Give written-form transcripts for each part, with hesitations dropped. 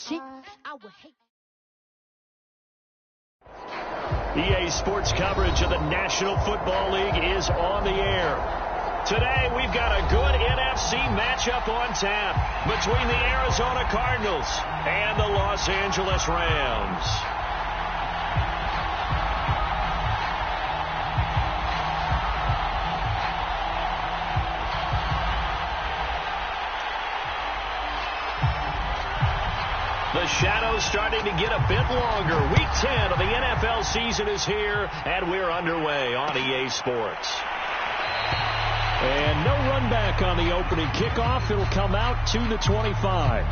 shit, I would hate. EA Sports coverage of the National Football League is on the air. Today, we've got a good NFC matchup on tap between the Arizona Cardinals and the Los Angeles Rams. The shadow's starting to get a bit longer. Week 10 of the NFL season is here, and we're underway on EA Sports. And no run back on the opening kickoff. It'll come out to the 25.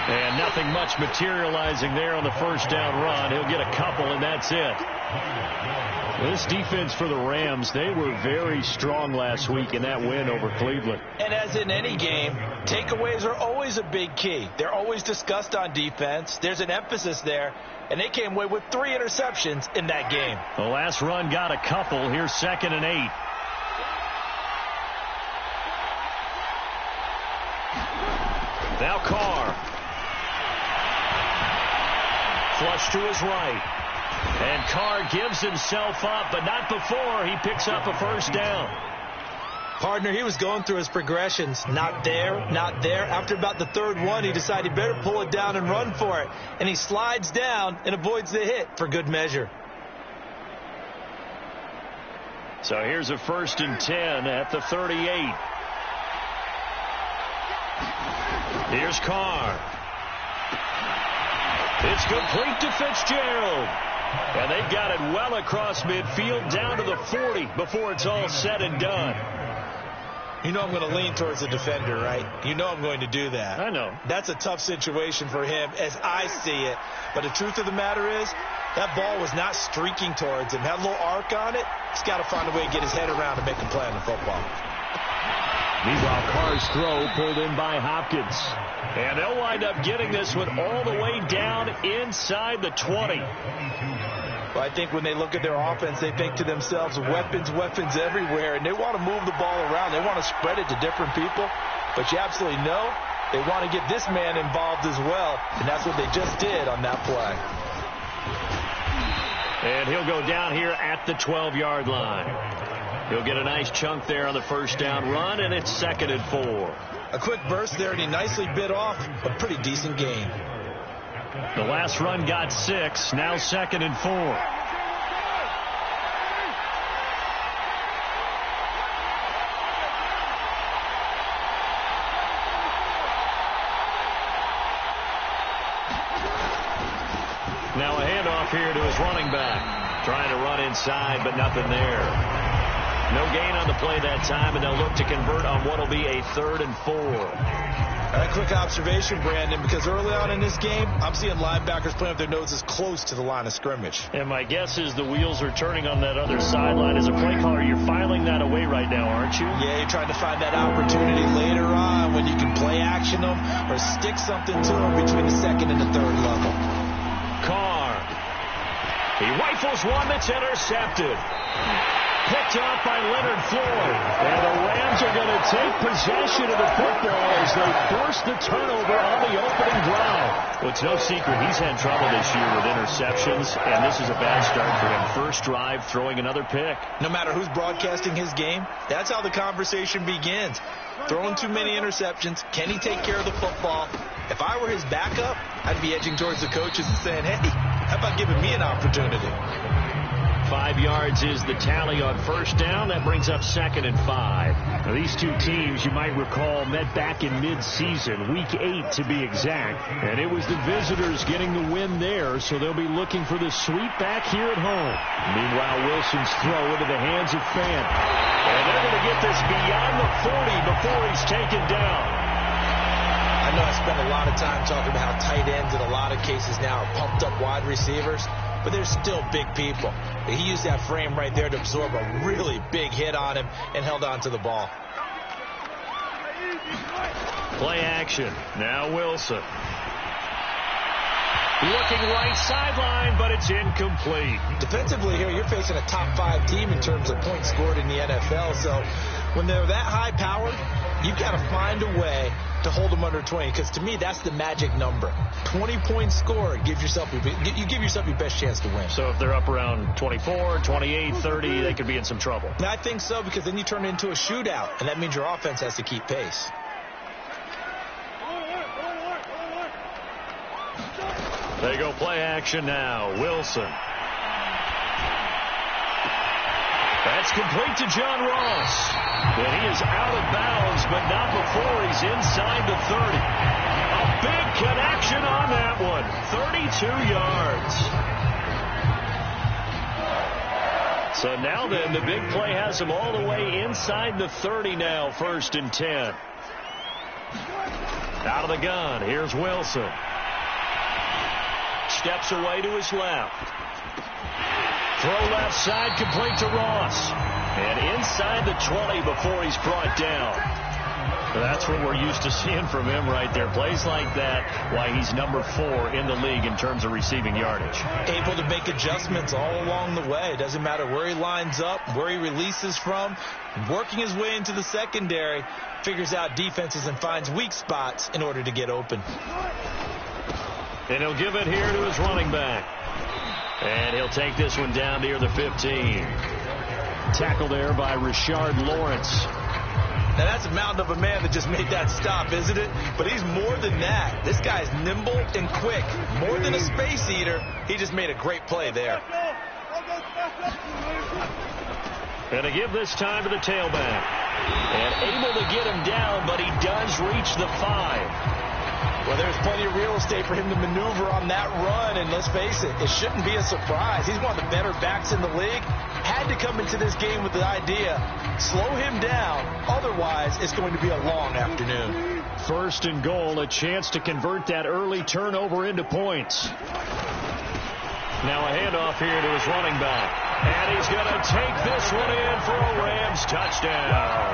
And nothing much materializing there on the first down run. He'll get a couple, and that's it. This defense for the Rams, they were very strong last week in that win over Cleveland. And as in any game, takeaways are always a big key. They're always discussed on defense. There's an emphasis there, and they came away with 3 interceptions in that game. The last run got a couple. Here's 2nd and 8. Now Carr. Flush to his right. And Carr gives himself up, but not before he picks up a first down. Partner, he was going through his progressions. Not there, not there. After about the 3rd one, he decided he better pull it down and run for it. And he slides down and avoids the hit for good measure. So here's a 1st and 10 at the 38. Here's Carr. It's complete to Fitzgerald. And they've got it well across midfield down to the 40 before it's all said and done. You know I'm going to lean towards the defender, right? You know I'm going to do that. I know. That's a tough situation for him as I see it. But the truth of the matter is, that ball was not streaking towards him. Had a little arc on it. He's got to find a way to get his head around and make a play on the football. Meanwhile, Carr's throw pulled in by Hopkins. And they'll wind up getting this one all the way down inside the 20. Well, I think when they look at their offense, they think to themselves, weapons, weapons everywhere. And they want to move the ball around. They want to spread it to different people. But you absolutely know they want to get this man involved as well. And that's what they just did on that play. And he'll go down here at the 12-yard line. He'll get a nice chunk there on the first down run, and it's 2nd and 4. A quick burst there, and he nicely bit off a pretty decent gain. The last run got 6, now 2nd and 4. Now a handoff here to his running back. Trying to run inside, but nothing there. No gain on the play that time, and they'll look to convert on what will be a 3rd and 4. A quick observation, Brandon, because early on in this game, I'm seeing linebackers playing with their noses close to the line of scrimmage. And my guess is the wheels are turning on that other sideline. As a play caller, you're filing that away right now, aren't you? Yeah, you're trying to find that opportunity later on when you can play action them or stick something to them between the 2nd and the 3rd level. Carr. He rifles one that's intercepted. Picked up by Leonard Floyd. And the Rams are going to take possession of the football as they force the turnover on the opening drive. Well, it's no secret he's had trouble this year with interceptions, and this is a bad start for him. First drive, throwing another pick. No matter who's broadcasting his game, that's how the conversation begins. Throwing too many interceptions. Can he take care of the football? If I were his backup, I'd be edging towards the coaches and saying, hey, how about giving me an opportunity? 5 yards is the tally on first down. That brings up 2nd and 5. Now, these two teams, you might recall, met back in mid-season, Week 8 to be exact. And it was the visitors getting the win there, so they'll be looking for the sweep back here at home. Meanwhile, Wilson's throw into the hands of Fant. And they're going to get this beyond the 40 before he's taken down. I know I spent a lot of time talking about how tight ends in a lot of cases now are pumped up wide receivers. but they're still big people. He used that frame right there to absorb a really big hit on him and held on to the ball. Play action. Now Wilson. Looking right sideline, but it's incomplete. Defensively here, you're facing a top 5 team in terms of points scored in the NFL. So when they're that high powered, you've got to find a way to hold them under 20, because to me, that's the magic number. 20 points scored, you give yourself your best chance to win. So if they're up around 24, 28, 30, they could be in some trouble. And I think so, because then you turn it into a shootout, and that means your offense has to keep pace. They go play action now. Wilson. That's complete to John Ross. And he is out of bounds, but not before he's inside the 30. A big connection on that one. 32 yards. So now then, the big play has him all the way inside the 30 now. 1st and 10. Out of the gun. Here's Wilson. Steps away to his left. Throw left side, complete to Ross. And inside the 20 before he's brought down. That's what we're used to seeing from him right there. Plays like that, why he's number 4 in the league in terms of receiving yardage. Able to make adjustments all along the way. It doesn't matter where he lines up, where he releases from. Working his way into the secondary, figures out defenses and finds weak spots in order to get open. And he'll give it here to his running back. And he'll take this one down near the 15. Tackled there by Rashard Lawrence. Now that's a mountain of a man that just made that stop, isn't it? But he's more than that. This guy's nimble and quick. More than a space eater, he just made a great play there. And to give this time to the tailback. And able to get him down, but he does reach the 5. Well, there's plenty of real estate for him to maneuver on that run, and let's face it, it shouldn't be a surprise. He's one of the better backs in the league. Had to come into this game with the idea, slow him down, otherwise it's going to be a long afternoon. 1st and goal, a chance to convert that early turnover into points. Now a handoff here to his running back. And he's going to take this one in for a Rams touchdown.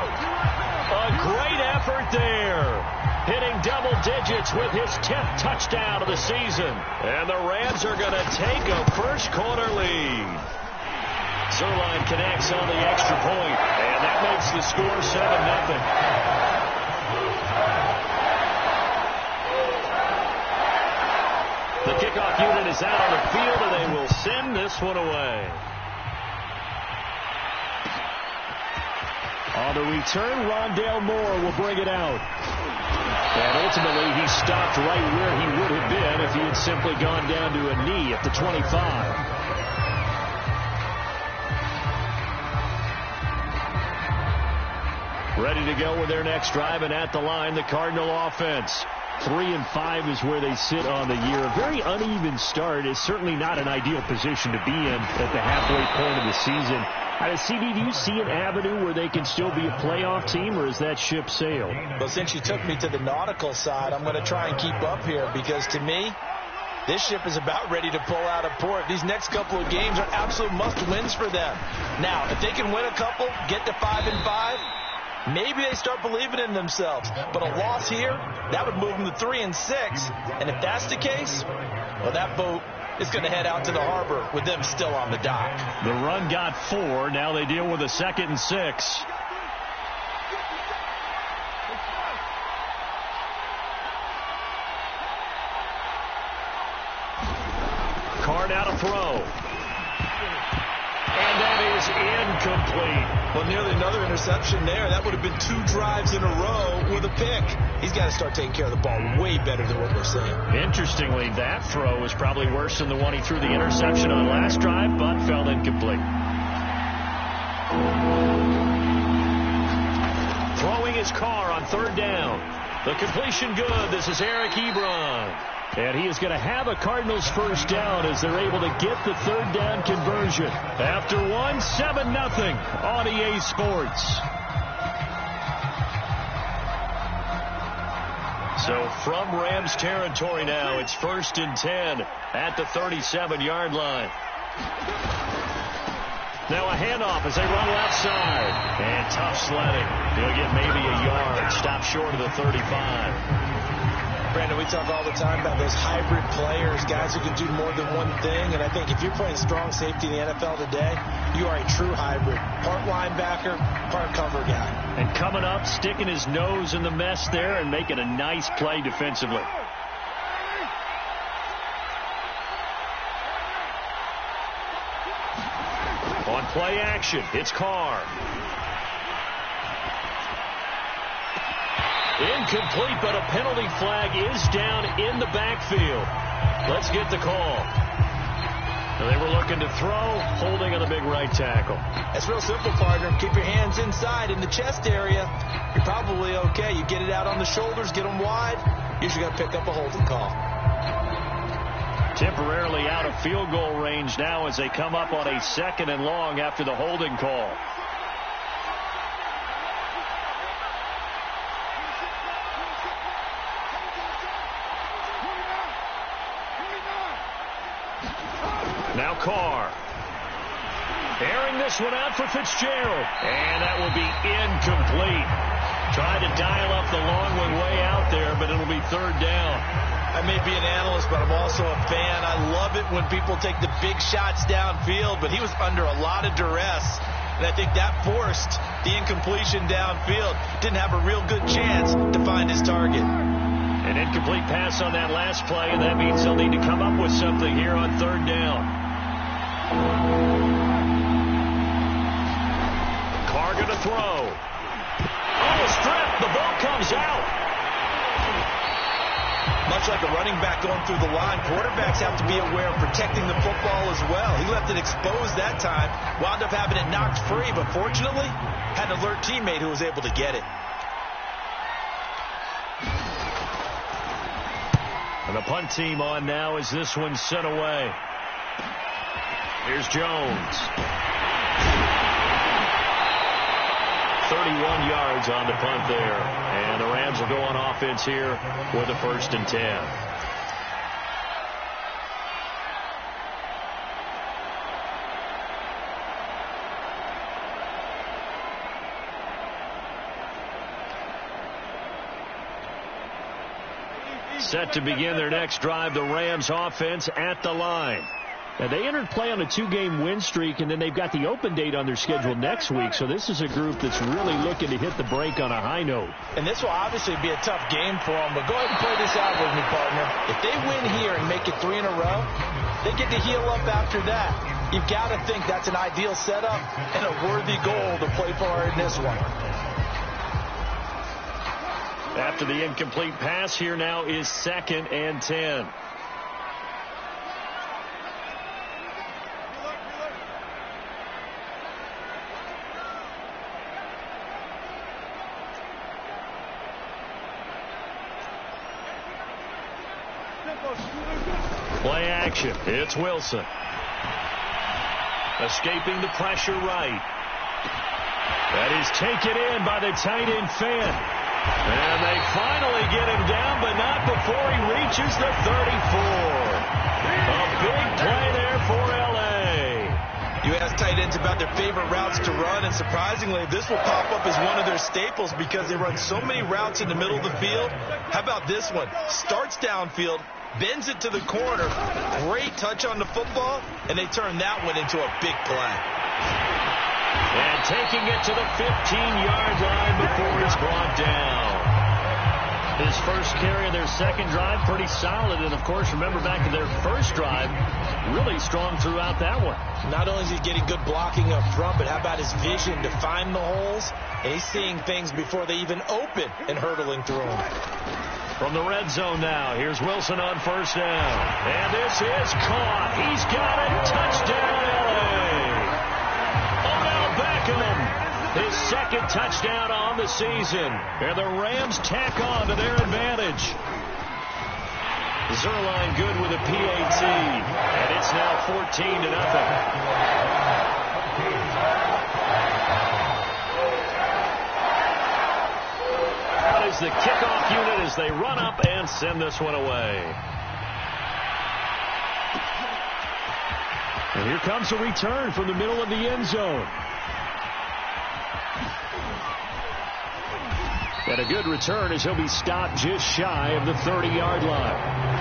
A great effort there. Hitting double digits with his 10th touchdown of the season. And the Rams are going to take a first-quarter lead. Zerline connects on the extra point, and that makes the score 7-0. The kickoff unit is out on the field, and they will send this one away. On the return, Rondale Moore will bring it out. And ultimately, he stopped right where he would have been if he had simply gone down to a knee at the 25. Ready to go with their next drive, and at the line, the Cardinal offense. 3-5 is where they sit on the year. A very uneven start is certainly not an ideal position to be in at the halfway point of the season. CD, do you see an avenue where they can still be a playoff team, or is that ship sailed? Well, since you took me to the nautical side, I'm going to try and keep up here, because to me, this ship is about ready to pull out of port. These next couple of games are absolute must-wins for them. Now, if they can win a couple, get to 5-5, maybe they start believing in themselves. But a loss here, that would move them to 3-6. And if that's the case, well, that boat is going to head out to the harbor with them still on the dock. The run got 4. Now they deal with a 2nd and 6. Card out of throw. And that is incomplete. Well, nearly another interception there. That would have been 2 drives in a row with a pick. He's got to start taking care of the ball way better than what we're seeing. Interestingly, that throw was probably worse than the one he threw the interception on last drive, but fell incomplete. Throwing his car on 3rd down. The completion good. This is Eric Ebron. And he is going to have a Cardinals first down as they're able to get the 3rd down conversion. After 7-0 on EA Sports. So from Rams territory now, it's 1st and 10 at the 37-yard line. Now a handoff as they run left side. And tough sledding. He'll get maybe a yard. Stop short of the 35. Brandon, we talk all the time about those hybrid players, guys who can do more than one thing. And I think if you're playing strong safety in the NFL today, you are a true hybrid. Part linebacker, part cover guy. And coming up, sticking his nose in the mess there and making a nice play defensively. On play action, it's Carr. Incomplete, but a penalty flag is down in the backfield. Let's get the call. They were looking to throw, holding on the big right tackle. It's real simple, partner. Keep your hands inside in the chest area. You're probably okay. You get it out on the shoulders, get them wide. Usually going to pick up a holding call. Temporarily out of field goal range now as they come up on a 2nd and long after the holding call. Now Carr. Airing this one out for Fitzgerald. And that will be incomplete. Tried to dial up the long one way out there, but it'll be 3rd down. I may be an analyst, but I'm also a fan. I love it when people take the big shots downfield, but he was under a lot of duress. And I think that forced the incompletion downfield. Didn't have a real good chance to find his target. An incomplete pass on that last play, and that means they'll need to come up with something here on 3rd down. Carr going to throw. Oh, strip. The ball comes out. Much like a running back going through the line, quarterbacks have to be aware of protecting the football as well. He left it exposed that time, wound up having it knocked free, but fortunately, had an alert teammate who was able to get it. And the punt team on now as this one's sent away. Here's Jones. 31 yards on the punt there. And the Rams will go on offense here with a 1st and 10. Set to begin their next drive, the Rams offense at the line. Now, they entered play on a 2-game win streak, and then they've got the open date on their schedule next week. So this is a group that's really looking to hit the break on a high note. And this will obviously be a tough game for them, but go ahead and play this out with me, partner. If they win here and make it 3 in a row, they get to heal up after that. You've got to think that's an ideal setup and a worthy goal to play for in this one. After the incomplete pass, here now is 2nd and 10. Play action. It's Wilson. Escaping the pressure right. That is taken in by the tight end Fant. And they finally get him down, but not before he reaches the 34. A big play there for L.A. You ask tight ends about their favorite routes to run, and surprisingly, this will pop up as one of their staples because they run so many routes in the middle of the field. How about this one? Starts downfield, bends it to the corner, great touch on the football, and they turn that one into a big play. And taking it to the 15-yard line before he's brought down. His first carry of their second drive, pretty solid. And, of course, remember back to their first drive, really strong throughout that one. Not only is he getting good blocking up front, but how about his vision to find the holes? And he's seeing things before they even open and hurtling through them. From the red zone now, here's Wilson on 1st down. And this is caught. He's got it. Touchdown, L.A. Beckham, his 2nd touchdown on the season. And the Rams tack on to their advantage. Zerline good with a PAT. And it's now 14-0. As the kickoff unit as they run up and send this one away. And here comes a return from the middle of the end zone. And a good return as he'll be stopped just shy of the 30-yard line.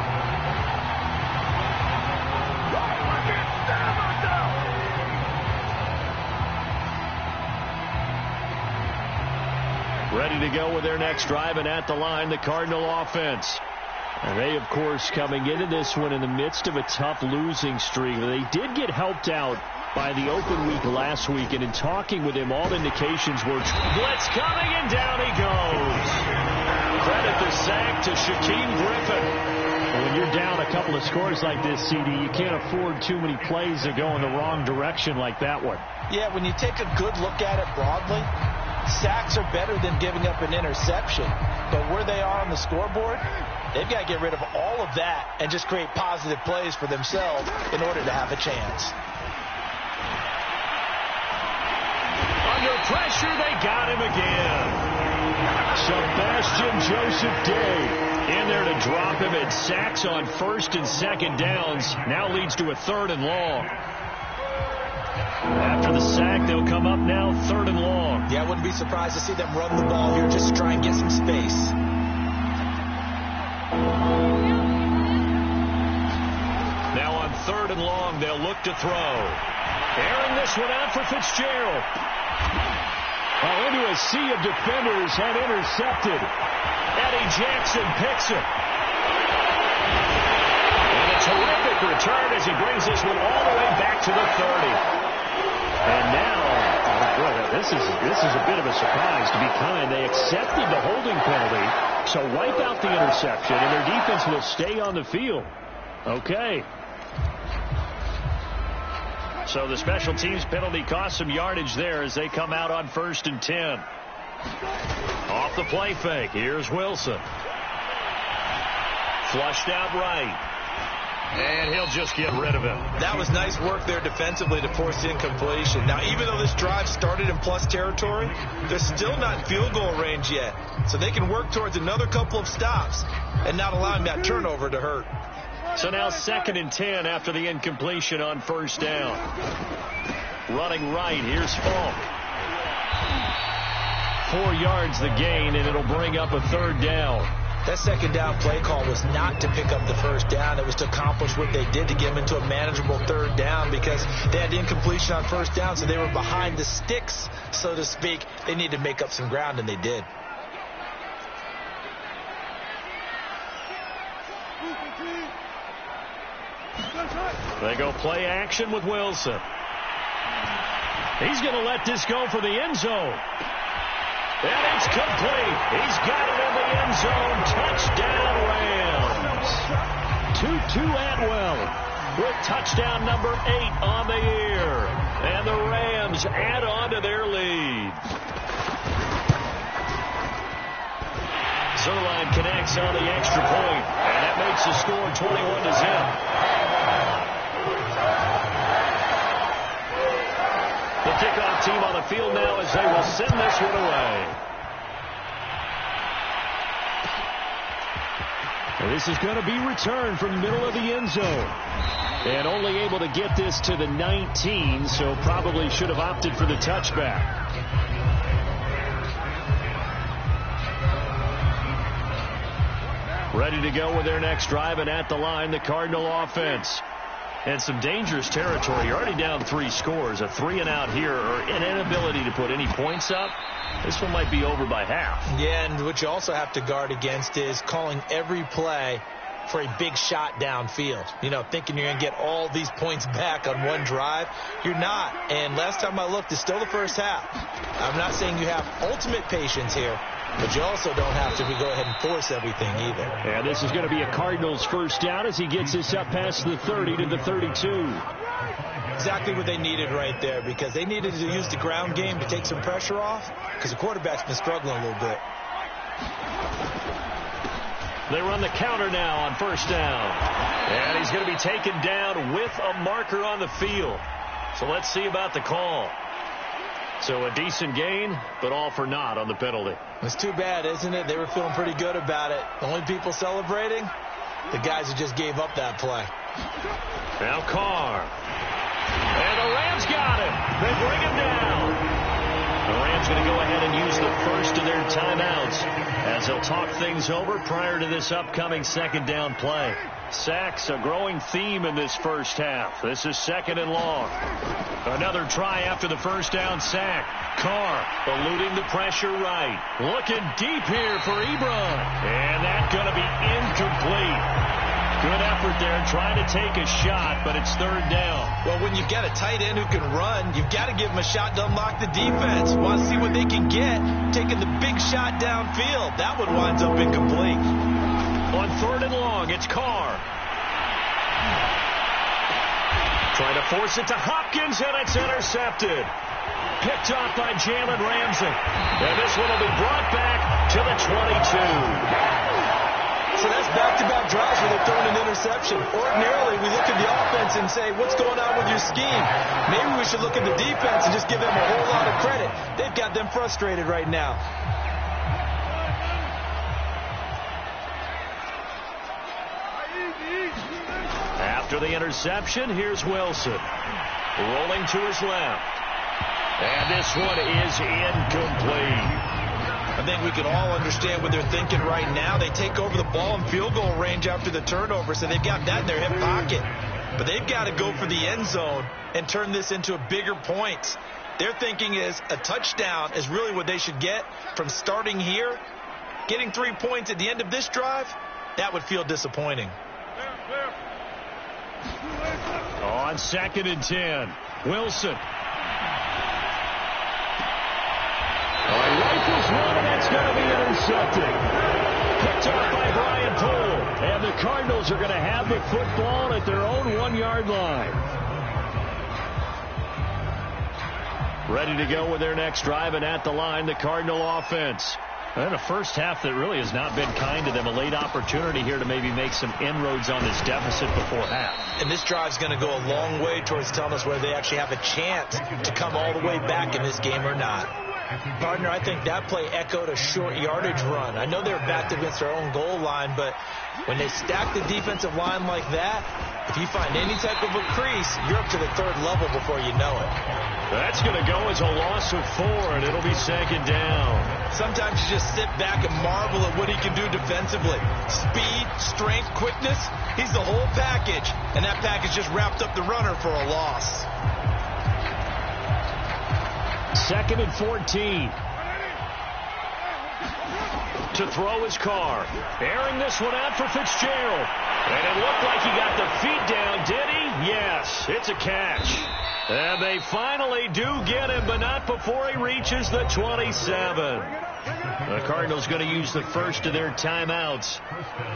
Ready to go with their next drive, and at the line, the Cardinal offense. And they, of course, coming into this one in the midst of a tough losing streak. They did get helped out by the open week last week, and in talking with him, all indications were blitz coming, and down he goes. Credit the sack to Shaquem Griffin. And when you're down a couple of scores like this, CD, you can't afford too many plays that go in the wrong direction like that one. Yeah, when you take a good look at it broadly, sacks are better than giving up an interception. But where they are on the scoreboard, they've got to get rid of all of that and just create positive plays for themselves in order to have a chance. Under pressure, they got him again. Sebastian Joseph Day in there to drop him, and sacks on first and second downs. Now leads to a 3rd and long. After the sack, they'll come up now 3rd and long. Yeah, I wouldn't be surprised to see them run the ball here just to try and get some space. Now on 3rd and long, they'll look to throw. Airing this one out for Fitzgerald. Well, into a sea of defenders and intercepted. Eddie Jackson picks it. And a terrific return as he brings this one all the way back to the 30. And now, boy, this is a bit of a surprise, to be kind. They accepted the holding penalty, so wipe out the interception, and their defense will stay on the field. Okay. So the special teams penalty cost some yardage there as they come out on 1st and 10. Off the play fake. Here's Wilson. Flushed out right. And he'll just get rid of him. That was nice work there defensively to force incompletion. Now, even though this drive started in plus territory, they're still not in field goal range yet. So they can work towards another couple of stops and not allowing that turnover to hurt. So now 2nd and 10 after the incompletion on 1st down. Running right, here's Falk. 4 yards the gain, and it'll bring up a 3rd down. That 2nd down play call was not to pick up the 1st down. It was to accomplish what they did to get them into a manageable 3rd down, because they had incompletion on 1st down, so they were behind the sticks, so to speak. They needed to make up some ground, and they did. They go play action with Wilson. He's going to let this go for the end zone. And it's complete. He's got it in the end zone. Touchdown, Rams. Tutu Atwell with touchdown number 8 on the year. And the Rams add on to their lead. Zerline connects on the extra point, and that makes the score 21-0. The kickoff team on the field now as they will send this one away. And this is going to be returned from the middle of the end zone. And only able to get this to the 19, so probably should have opted for the touchback. Ready to go with their next drive, and at the line, the Cardinal offense. And some dangerous territory. You're already down 3 scores. A 3-and-out here, or an inability to put any points up. This one might be over by half. Yeah, and what you also have to guard against is calling every play for a big shot downfield. You know, thinking you're going to get all these points back on one drive. You're not. And last time I looked, it's still the first half. I'm not saying you have ultimate patience here, but you also don't have to go ahead and force everything either. And this is going to be a Cardinals 1st down as he gets this up past the 30 to the 32. Exactly what they needed right there, because they needed to use the ground game to take some pressure off, because the quarterback's been struggling a little bit. They run the counter now on 1st down. And he's going to be taken down with a marker on the field. So let's see about the call. So a decent gain, but all for naught on the penalty. It's too bad, isn't it? They were feeling pretty good about it. The only people celebrating, the guys who just gave up that play. Now Carr. And the Rams got him. They bring him down. The Rams going to go ahead and use the first of their timeouts as they'll talk things over prior to this upcoming second down play. Sacks, a growing theme in this first half. This is second and long. Another try after the first down sack. Carr eluding the pressure right. Looking deep here for Ebron. And that's going to be incomplete. Good effort there, trying to take a shot, but it's third down. Well, when you've got a tight end who can run, you've got to give him a shot to unlock the defense. Want to see what they can get, taking the big shot downfield. That one winds up incomplete. On third and long, it's Carr. Trying to force it to Hopkins, and it's intercepted. Picked off by Jalen Ramsey. And this one will be brought back to the 22. So that's back-to-back drives where they're throwing an interception. Ordinarily, we look at the offense and say, what's going on with your scheme? Maybe we should look at the defense and just give them a whole lot of credit. They've got them frustrated right now. After the interception, here's Wilson. Rolling to his left. And this one is incomplete. I think we can all understand what they're thinking right now. They take over the ball in field goal range after the turnover, so they've got that in their hip pocket. But they've got to go for the end zone and turn this into a bigger point. Their thinking is a touchdown is really what they should get from starting here. Getting 3 points at the end of this drive, that would feel disappointing. On second and 10, Wilson. Rifles one, and that's going to be intercepted. Picked up by Brian Poole. And the Cardinals are going to have the football at their own 1-yard line. Ready to go with their next drive, and at the line, the Cardinal offense. And a first half that really has not been kind to them. A late opportunity here to maybe make some inroads on this deficit before half. And this drive's going to go a long way towards telling us whether they actually have a chance to come all the way back in this game or not. Gardner, I think that play echoed a short yardage run. I know they're backed against their own goal line, but when they stack the defensive line like that, if you find any type of a crease, you're up to the third level before you know it. That's going to go as a loss of 4, and it'll be second down. Sometimes you just sit back and marvel at what he can do defensively. Speed, strength, quickness, he's the whole package, and that package just wrapped up the runner for a loss. Second and 14. To throw his Carr. Airing this one out for Fitzgerald. And it looked like he got the feet down, did he? Yes, it's a catch. And they finally do get him, but not before he reaches the 27. The Cardinals going to use the first of their timeouts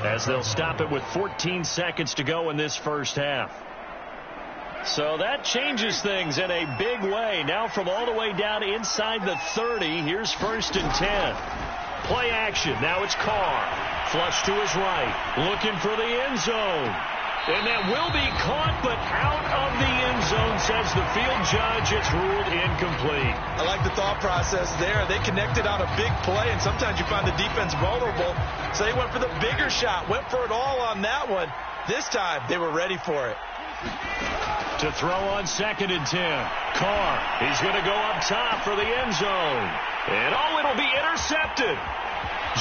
as they'll stop it with 14 seconds to go in this first half. So that changes things in a big way. Now from all the way down inside the 30, here's first and 10. Play action. Now it's Carr. Flush to his right. Looking for the end zone. And that will be caught, but out of the end zone, says the field judge. It's ruled incomplete. I like the thought process there. They connected on a big play, and sometimes you find the defense vulnerable. So they went for the bigger shot, went for it all on that one. This time, they were ready for it. To throw on second and 10. Carr, he's going to go up top for the end zone. And it'll be intercepted.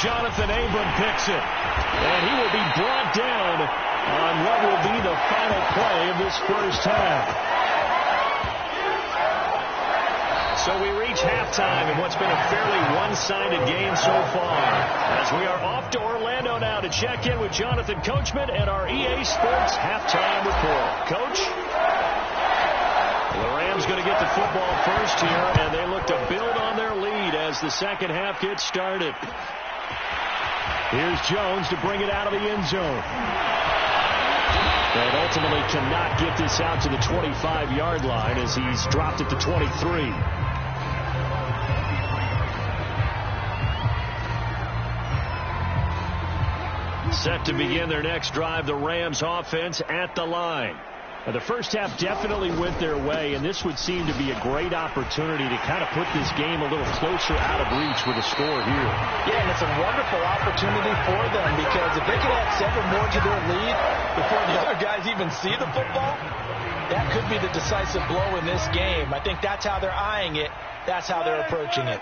Jonathan Abram picks it. And he will be brought down on what will be the final play of this first half. So we reach halftime in what's been a fairly one-sided game so far. As we are off to Orlando now to check in with Jonathan Coachman and our EA Sports halftime report. Coach? The Rams going to get the football first here, and they look to build on their lead as the second half gets started. Here's Jones to bring it out of the end zone. And ultimately cannot get this out to the 25-yard line as he's dropped it to 23. Set to begin their next drive, the Rams offense at the line. The first half definitely went their way, and this would seem to be a great opportunity to kind of put this game a little closer out of reach with a score here. Yeah, and it's a wonderful opportunity for them, because if they could add 7 more to their lead before the other guys even see the football, that could be the decisive blow in this game. I think that's how they're eyeing it. That's how they're approaching it.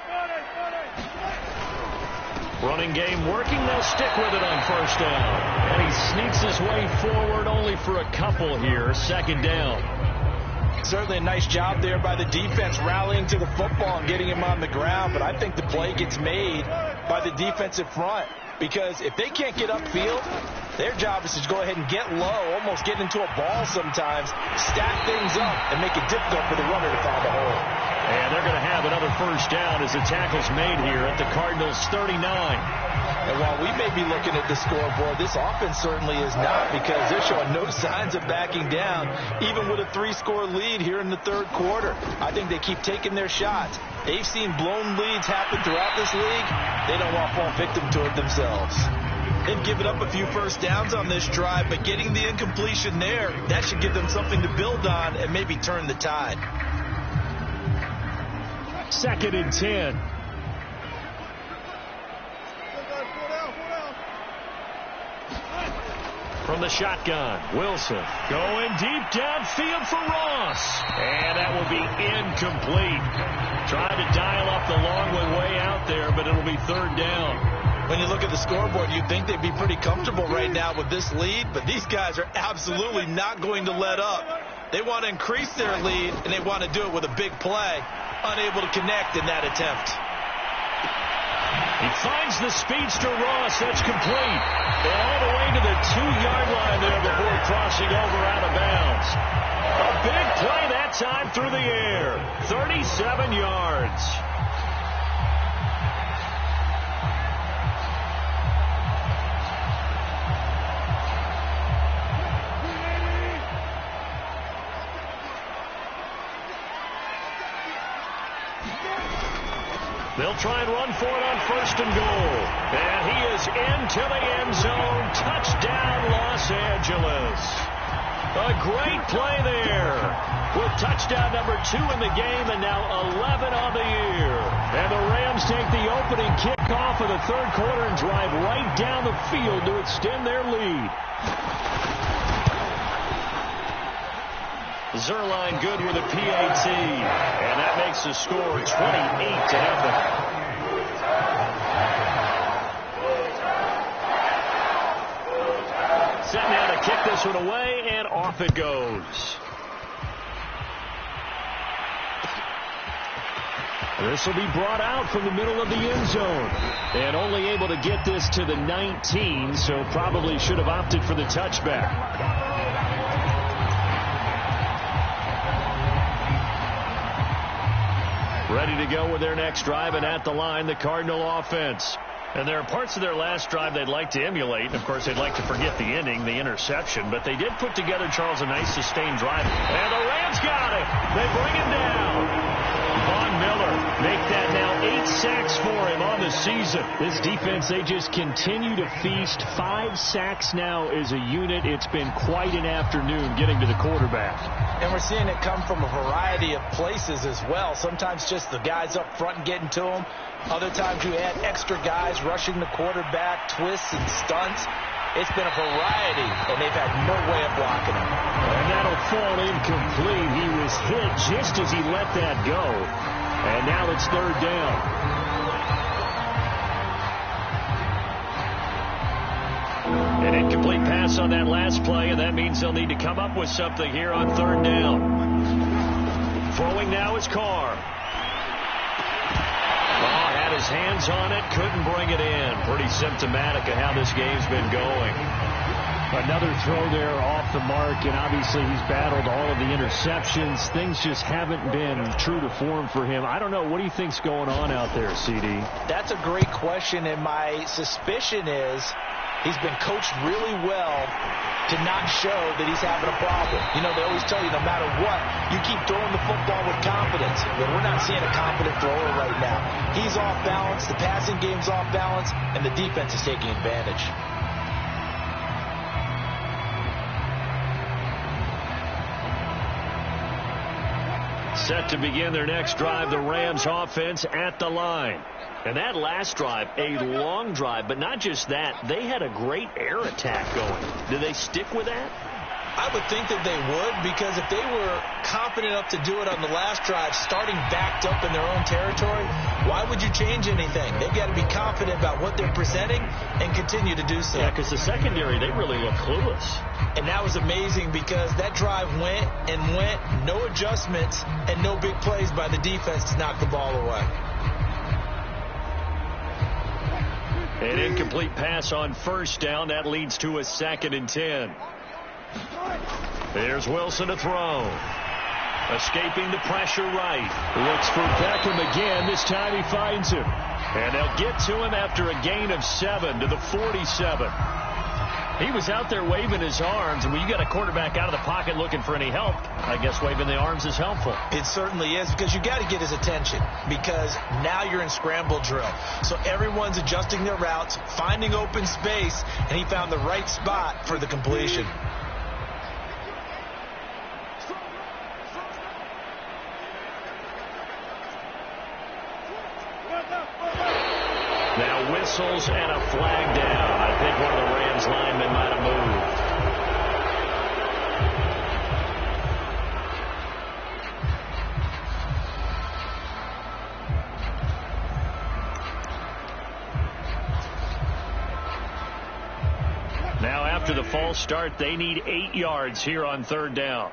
Running game working. They'll stick with it on first down. And he sneaks his way forward only for a couple here. Second down. Certainly a nice job there by the defense rallying to the football and getting him on the ground. But I think the play gets made by the defensive front, because if they can't get upfield, their job is to go ahead and get low, almost get into a ball sometimes, stack things up, and make it difficult for the runner to find a hole. And they're going to have another first down as the tackle's made here at the Cardinals' 39. And while we may be looking at the scoreboard, this offense certainly is not, because they're showing no signs of backing down, even with a 3-score lead here in the third quarter. I think they keep taking their shots. They've seen blown leads happen throughout this league. They don't want to fall victim to it themselves. They've given up a few first downs on this drive, but getting the incompletion there, that should give them something to build on and maybe turn the tide. Second and 10. From the shotgun, Wilson going deep downfield for Ross. And that will be incomplete. Trying to dial up the long way out there, but it'll be third down. When you look at the scoreboard, you'd think they'd be pretty comfortable right now with this lead, but these guys are absolutely not going to let up. They want to increase their lead, and they want to do it with a big play. Unable to connect in that attempt. He finds the speedster Ross. That's complete. All the way to the 2-yard line there before crossing over out of bounds. A big play that time through the air. 37 yards. They'll try and run for it on first and goal. And he is into the end zone. Touchdown, Los Angeles. A great play there. With touchdown number 2 in the game and now 11 on the year. And the Rams take the opening kickoff of the third quarter and drive right down the field to extend their lead. Zerline good with a PAT, and that makes the score 28-0. Set now to kick this one away, and off it goes. This will be brought out from the middle of the end zone, and only able to get this to the 19, so probably should have opted for the touchback. Ready to go with their next drive, and at the line, the Cardinal offense. And there are parts of their last drive they'd like to emulate. And, of course, they'd like to forget the ending, the interception. But they did put together, Charles, a nice sustained drive. And the Rams got it. They bring him down. Von Miller make that now 8 sacks for him on the season. This defense, they just continue to feast. 5 sacks now as a unit. It's been quite an afternoon getting to the quarterback. And we're seeing it come from a variety of places as well. Sometimes just the guys up front and getting to them. Other times you add extra guys rushing the quarterback, twists and stunts. It's been a variety, and they've had no way of blocking him. And that'll fall incomplete. He was hit just as he let that go. And now it's third down. An incomplete pass on that last play, and that means they'll need to come up with something here on third down. Throwing now is Carr. Had his hands on it, couldn't bring it in. Pretty symptomatic of how this game's been going. Another throw there off the mark, and obviously he's battled all of the interceptions. Things just haven't been true to form for him. I don't know. What do you think's going on out there, CD? That's a great question, and my suspicion is he's been coached really well to not show that he's having a problem. You know, they always tell you no matter what, you keep throwing the football with confidence. But we're not seeing a confident thrower right now. He's off balance, the passing game's off balance, and the defense is taking advantage. Set to begin their next drive, the Rams offense at the line. And that last drive, a long drive, but not just that. They had a great air attack going. Do they stick with that? I would think that they would, because if they were confident enough to do it on the last drive, starting backed up in their own territory, why would you change anything? They've got to be confident about what they're presenting and continue to do so. Yeah, because the secondary, they really look clueless. And that was amazing, because that drive went and went, no adjustments, and no big plays by the defense to knock the ball away. An incomplete pass on first down. That leads to a 2nd and 10. There's Wilson to throw. Escaping the pressure right. Looks for Beckham again. This time he finds him. And they'll get to him after a gain of 7 to the 47. He was out there waving his arms, and when you got a quarterback out of the pocket looking for any help, I guess waving the arms is helpful. It certainly is, because you got to get his attention, because now you're in scramble drill. So everyone's adjusting their routes, finding open space, and he found the right spot for the completion. Now whistles and a flag down. I think one of the Rams linemen might have moved. Now after the false start, they need 8 yards here on 3rd down.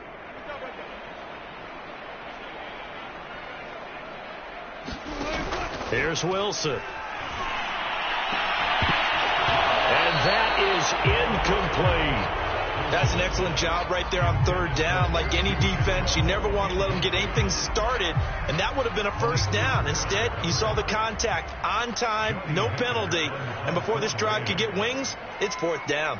Here's Wilson. That is incomplete. That's an excellent job right there on 3rd down. Like any defense, you never want to let them get anything started, and that would have been a 1st down. Instead, you saw the contact on time, no penalty, and before this drive could get wings, it's 4th down.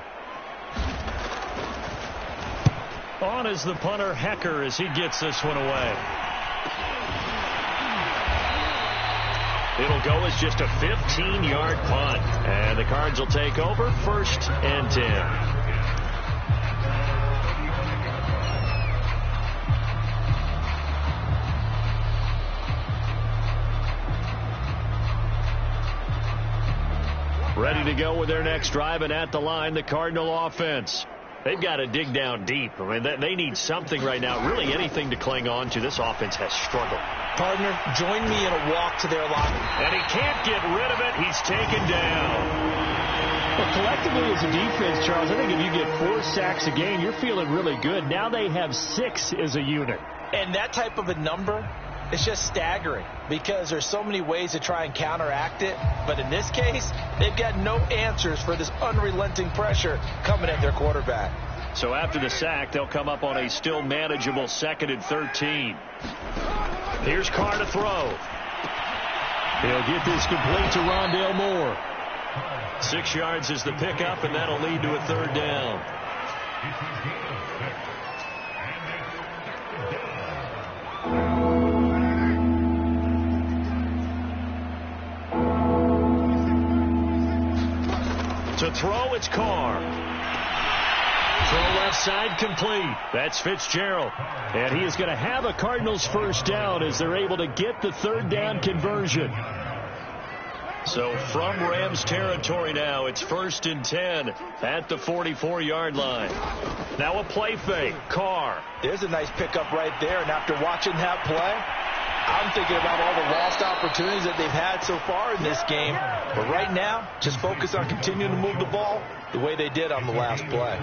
On is the punter, Hecker, as he gets this one away. It'll go as just a 15-yard punt. And the Cards will take over 1st and 10. Ready to go with their next drive, and at the line, the Cardinal offense. They've got to dig down deep. I mean, they need something right now, really anything to cling on to. This offense has struggled. Partner, join me in a walk to their locker. And he can't get rid of it. He's taken down. Well, collectively as a defense, Charles, I think if you get 4 sacks a game, you're feeling really good. Now they have 6 as a unit. And that type of a number is just staggering, because there's so many ways to try and counteract it. But in this case, they've got no answers for this unrelenting pressure coming at their quarterback. So after the sack, they'll come up on a still manageable 2nd and 13. Here's Carr to throw. He'll get this complete to Rondale Moore. 6 yards is the pickup, and that'll lead to a 3rd down. To throw, it's Carr. Throw left side complete. That's Fitzgerald. And he is going to have a Cardinals 1st down as they're able to get the 3rd down conversion. So from Rams territory now, it's 1st and 10 at the 44-yard line. Now a play fake. Carr. There's a nice pickup right there. And after watching that play, I'm thinking about all the lost opportunities that they've had so far in this game. But right now, just focus on continuing to move the ball the way they did on the last play.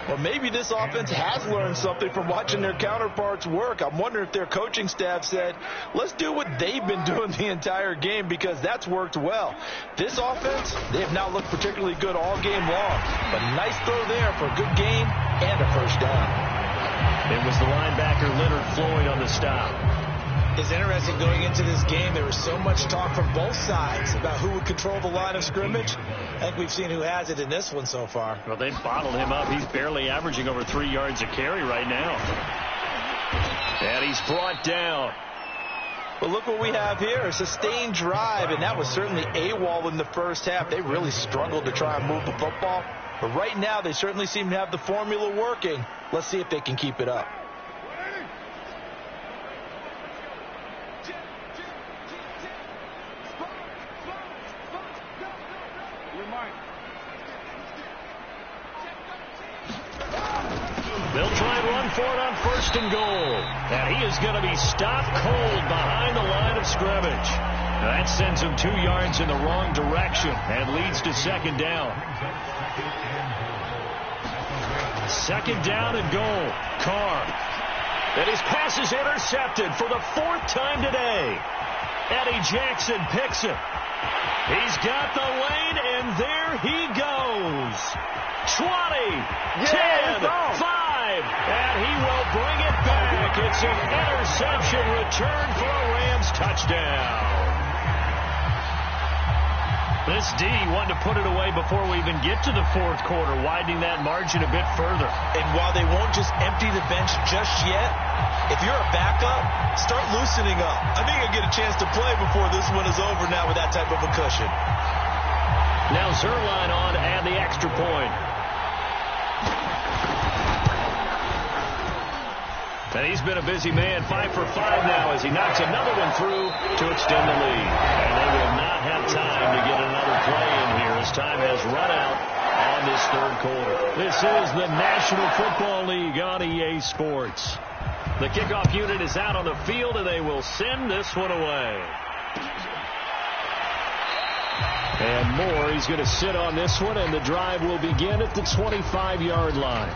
Well, maybe this offense has learned something from watching their counterparts work. I'm wondering if their coaching staff said, let's do what they've been doing the entire game, because that's worked well. This offense, they have not looked particularly good all game long. But nice throw there for a good gain and a 1st down. It was the linebacker Leonard Floyd on the stop. It's interesting going into this game. There was so much talk from both sides about who would control the line of scrimmage. I think we've seen who has it in this one so far. Well, they've bottled him up. He's barely averaging over 3 yards a carry right now. And he's brought down. But look what we have here, a sustained drive, and that was certainly AWOL in the 1st half. They really struggled to try and move the football. But right now, they certainly seem to have the formula working. Let's see if they can keep it up. first and goal. And he is going to be stopped cold behind the line of scrimmage. That sends him 2 yards in the wrong direction and leads to second down. Second down and goal. Carr. And his pass is intercepted for the 4th time today. Eddie Jackson picks it. He's got the lane, and there he goes. 20, 10, 5, and he will bring it back. It's an interception return for a Rams touchdown. This D wanted to put it away before we even get to the 4th quarter, widening that margin a bit further. And while they won't just empty the bench just yet, if you're a backup, start loosening up. I think you'll get a chance to play before this one is over now with that type of a cushion. Now Zerline on to add the extra point. And he's been a busy man, 5 for 5 now as he knocks another one through to extend the lead. And they will not have time to get another play in here as time has run out on this 3rd quarter. This is the National Football League on EA Sports. The kickoff unit is out on the field, and they will send this one away. And Moore, he's going to sit on this one, and the drive will begin at the 25-yard line.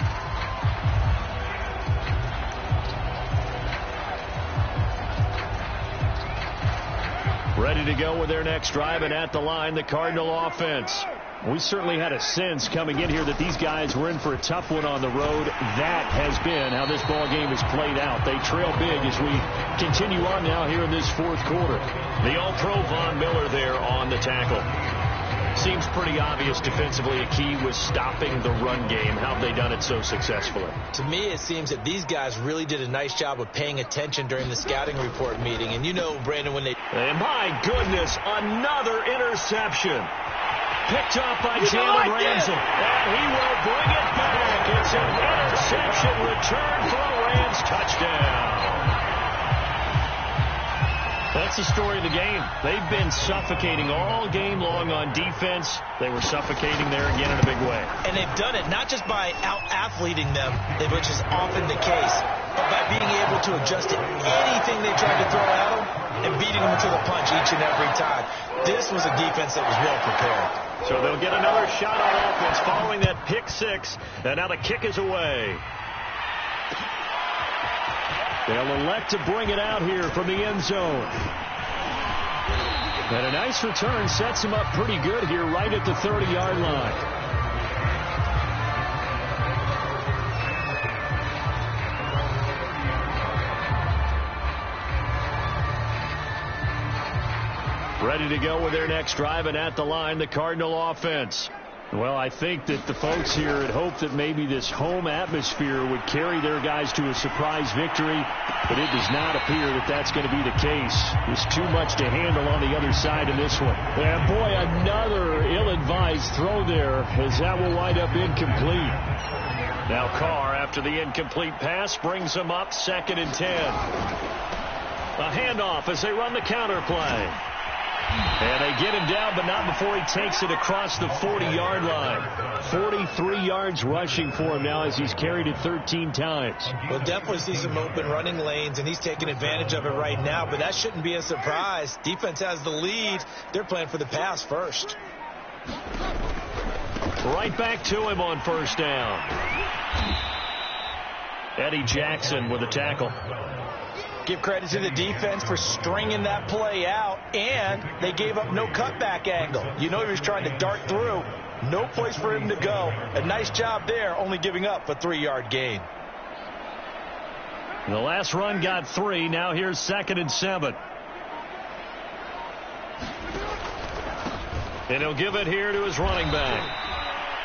Ready to go with their next drive, and at the line, the Cardinal offense. We certainly had a sense coming in here that these guys were in for a tough one on the road. That has been how this ball game has played out. They trail big as we continue on now here in this 4th quarter. The All-Pro Von Miller there on the tackle. Seems pretty obvious defensively a key was stopping the run game. How have they done it so successfully? To me, it seems that these guys really did a nice job of paying attention during the scouting report meeting. And you know, Brandon, when they... And my goodness, another interception. Picked off by Jalen Ramsey. And he will bring it back. It's an interception return for a Rams touchdown. That's the story of the game. They've been suffocating all game long on defense. They were suffocating there again in a big way. And they've done it not just by out-athleting them, which is often the case, but by being able to adjust to anything they tried to throw at them and beating them to the punch each and every time. This was a defense that was well prepared. So they'll get another shot on offense following that pick 6. And now the kick is away. They'll elect to bring it out here from the end zone. And a nice return sets him up pretty good here right at the 30-yard line. Ready to go with their next drive, and at the line, the Cardinal offense. Well, I think that the folks here had hoped that maybe this home atmosphere would carry their guys to a surprise victory, but it does not appear that that's going to be the case. There's too much to handle on the other side of this one. And boy, another ill-advised throw there, as that will wind up incomplete. Now Carr, after the incomplete pass, brings him up 2nd and 10. A handoff as they run the counter play. And they get him down, but not before he takes it across the 40-yard line. 43 yards rushing for him now as he's carried it 13 times. We'll definitely see some open running lanes, and he's taking advantage of it right now, but that shouldn't be a surprise. Defense has the lead. They're playing for the pass first. Right back to him on 1st down. Eddie Jackson with a tackle. Give credit to the defense for stringing that play out, and they gave up no cutback angle. You know he was trying to dart through. No place for him to go. A nice job there, only giving up a 3-yard gain. The last run got 3. Now here's 2nd and 7. And he'll give it here to his running back.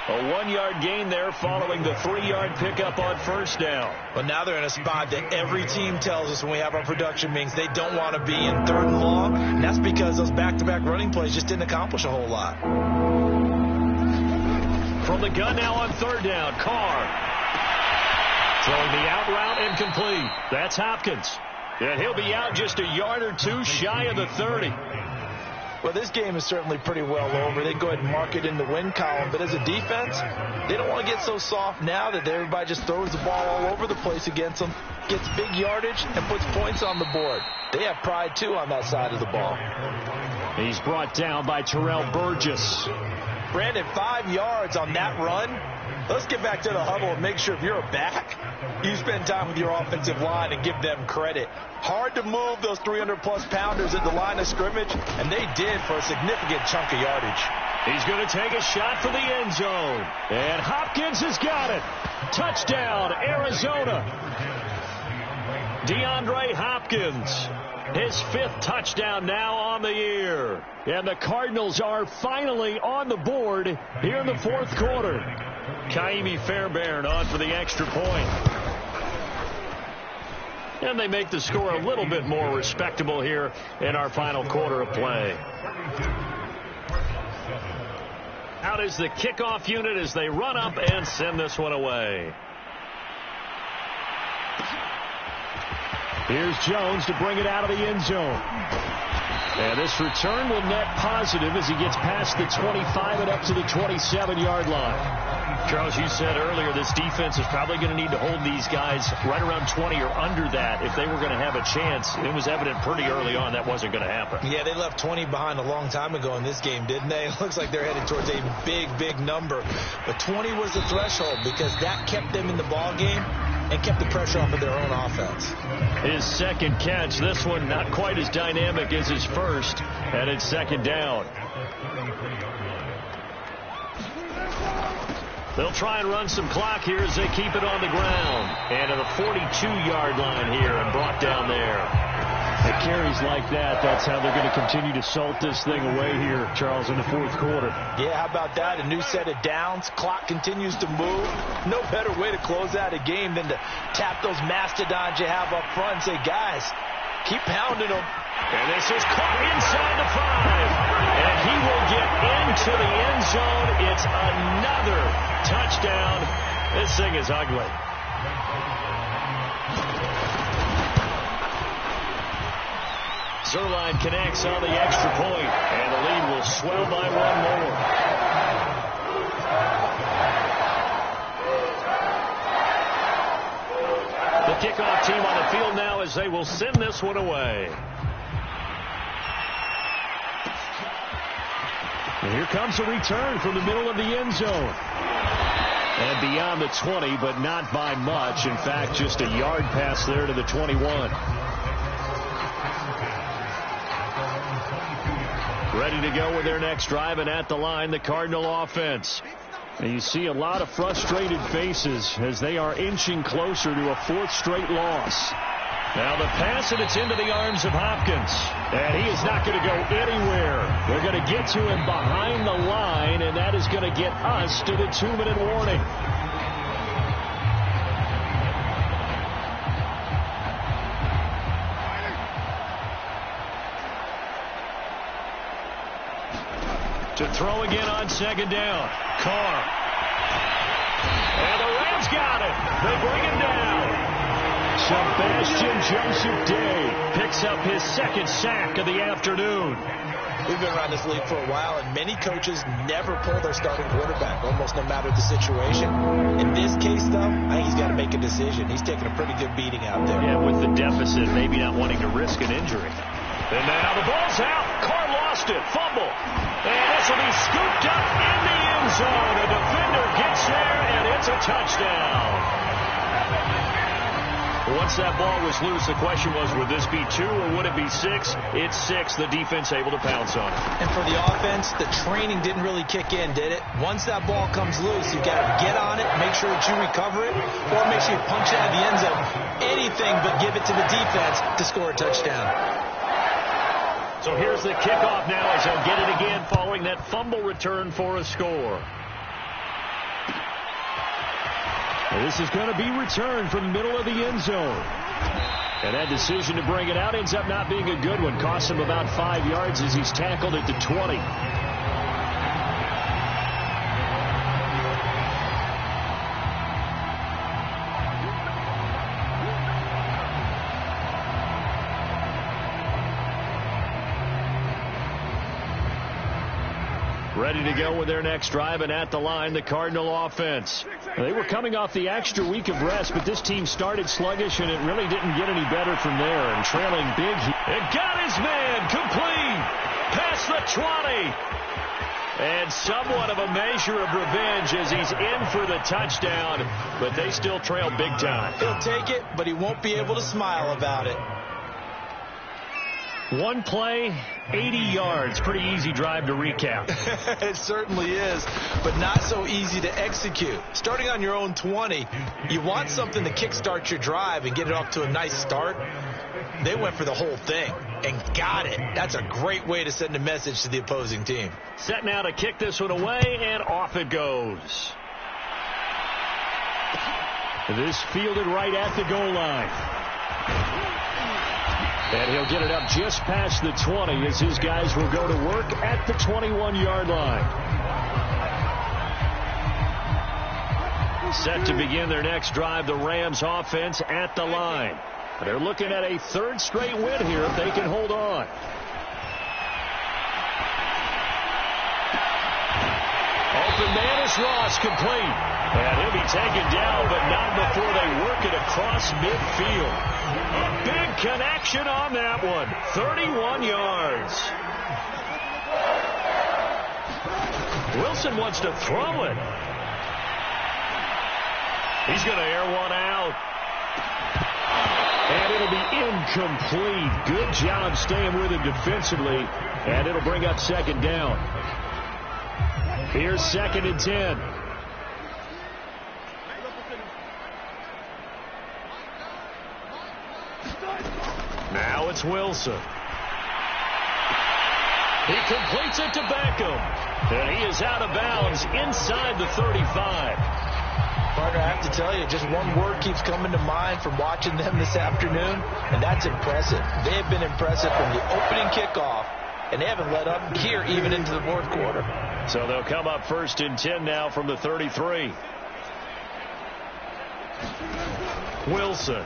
A 1-yard gain there following the 3-yard pickup on 1st down. Well, now they're in a spot that every team tells us when we have our production meetings they don't want to be in 3rd and long, and that's because those back-to-back running plays just didn't accomplish a whole lot. From the gun now on 3rd down, Carr. Throwing the out route incomplete. That's Hopkins. And he'll be out just a yard or 2 shy of the 30. Well, this game is certainly pretty well over. They go ahead and mark it in the win column. But as a defense, they don't want to get so soft now that everybody just throws the ball all over the place against them. gets big yardage, and puts points on the board. They have pride, too, on that side of the ball. He's brought down by Terrell Burgess. Brandon, 5 yards on that run. Let's get back to the huddle and make sure if you're a back, you spend time with your offensive line and give them credit. Hard to move those 300-plus pounders at the line of scrimmage, and they did for a significant chunk of yardage. He's going to take a shot for the end zone. And Hopkins has got it. Touchdown, Arizona. DeAndre Hopkins, his 5th touchdown now on the year. And the Cardinals are finally on the board here in the 4th quarter. Kaimi Fairbairn on for the extra point. And they make the score a little bit more respectable here in our final quarter of play. Out is the kickoff unit as they run up and send this one away. Here's Jones to bring it out of the end zone. And this return will net positive as he gets past the 25 and up to the 27-yard line. Charles, you said earlier this defense is probably going to need to hold these guys right around 20 or under that if they were going to have a chance. It was evident pretty early on that wasn't going to happen. Yeah, they left 20 behind a long time ago in this game, didn't they? It looks like they're headed towards a big, big number. But 20 was the threshold because that kept them in the ball game and kept the pressure off of their own offense. His second catch, this one not quite as dynamic as his first, and it's second down. They'll try and run some clock here as they keep it on the ground. And to the 42-yard line here and brought down there. The carries like that, that's how they're going to continue to salt this thing away here, Charles, in the 4th quarter. Yeah, how about that? A new set of downs. Clock continues to move. No better way to close out a game than to tap those mastodons you have up front and say, guys, keep pounding them. And this is caught inside the 5. And he will get into the end zone. It's another touchdown. This thing is ugly. Zerline connects on the extra point, and the lead will swell by 1 more. The kickoff team on the field now as they will send this one away. And here comes a return from the middle of the end zone. And beyond the 20, but not by much. In fact, just a yard pass there to the 21. Ready to go with their next drive, and at the line, the Cardinal offense. And you see a lot of frustrated faces as they are inching closer to a 4th straight loss. Now the pass, and it's into the arms of Hopkins. And he is not going to go anywhere. They're going to get to him behind the line, and that is going to get us to the 2-minute warning. To throw again on second down. Carr. And the Rams got it. They bring him down. Sebastian Joseph Day picks up his 2nd sack of the afternoon. We've been around this league for a while, and many coaches never pull their starting quarterback, almost no matter the situation. In this case, though, I think he's got to make a decision. He's taking a pretty good beating out there. Yeah, with the deficit, maybe not wanting to risk an injury. And now the ball's out. Carr lost it. Fumble. And this will be scooped up in the end zone. A defender gets there, and it's a touchdown. Once that ball was loose, the question was, would this be 2 or would it be 6? It's 6. The defense able to pounce on it. And for the offense, the training didn't really kick in, did it? Once that ball comes loose, you've got to get on it, make sure that you recover it, or make sure you punch it out of the end zone. Anything but give it to the defense to score a touchdown. So here's the kickoff now as they'll get it again following that fumble return for a score. This is going to be returned from the middle of the end zone. And that decision to bring it out ends up not being a good one. Costs him about 5 yards as he's tackled at the 20. Ready to go with their next drive, and at the line, the Cardinal offense. They were coming off the extra week of rest, but this team started sluggish, and it really didn't get any better from there. And trailing big. It got his man complete. Past the 20. And somewhat of a measure of revenge as he's in for the touchdown, but they still trail big time. He'll take it, but he won't be able to smile about it. One play, 80 yards. Pretty easy drive to recap. It certainly is, but not so easy to execute. Starting on your own 20, you want something to kickstart your drive and get it off to a nice start. They went for the whole thing and got it. That's a great way to send a message to the opposing team. Set now to kick this one away, and off it goes. This fielded right at the goal line. And he'll get it up just past the 20 as his guys will go to work at the 21-yard line. Set to begin their next drive, the Rams offense at the line. They're looking at a third straight win here if they can hold on. Open man is Ross, complete. And he'll be taken down, but not before they work it across midfield. A big connection on that one. 31 yards. Wilson wants to throw it. He's going to air one out. And it'll be incomplete. Good job staying with it defensively. And it'll bring up second down. Here's 2nd and 10. Now it's Wilson. He completes it to Beckham. And he is out of bounds inside the 35. Partner, I have to tell you, just one word keeps coming to mind from watching them this afternoon, and that's impressive. They have been impressive from the opening kickoff, and they haven't let up here even into the fourth quarter. So they'll come up 1st and 10 now from the 33. Wilson.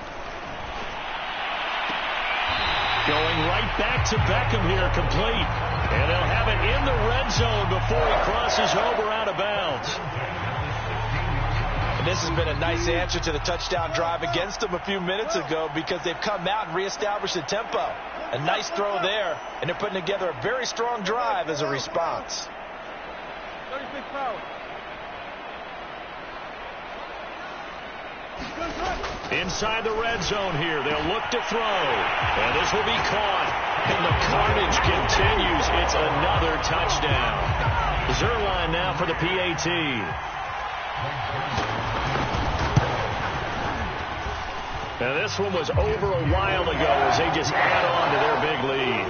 Going right back to Beckham here, complete. And they'll have it in the red zone before he crosses over out of bounds. And this has been a nice answer to the touchdown drive against them a few minutes ago because they've come out and reestablished the tempo. A nice throw there, and they're putting together a very strong drive as a response. Inside the red zone here, they'll look to throw. And this will be caught. And the carnage continues. It's another touchdown. Zerline now for the PAT. Now this one was over a while ago as they just add on to their big lead.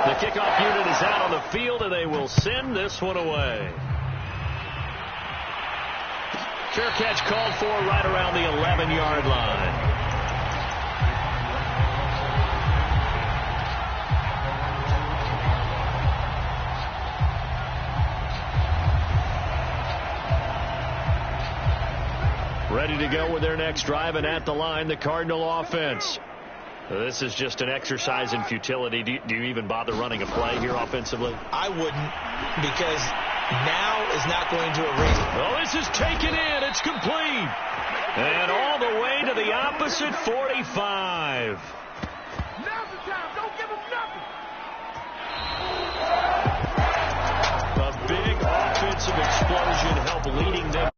The kickoff unit is out on the field, and they will send this one away. Fair catch called for right around the 11-yard line. Ready to go with their next drive, and at the line, the Cardinal offense. This is just an exercise in futility. Do you even bother running a play here offensively? I wouldn't, because now is not going to erase it. Oh, this is taken in. It's complete. And all the way to the opposite 45. Now's the time. Don't give them nothing. A big offensive explosion helped leading them.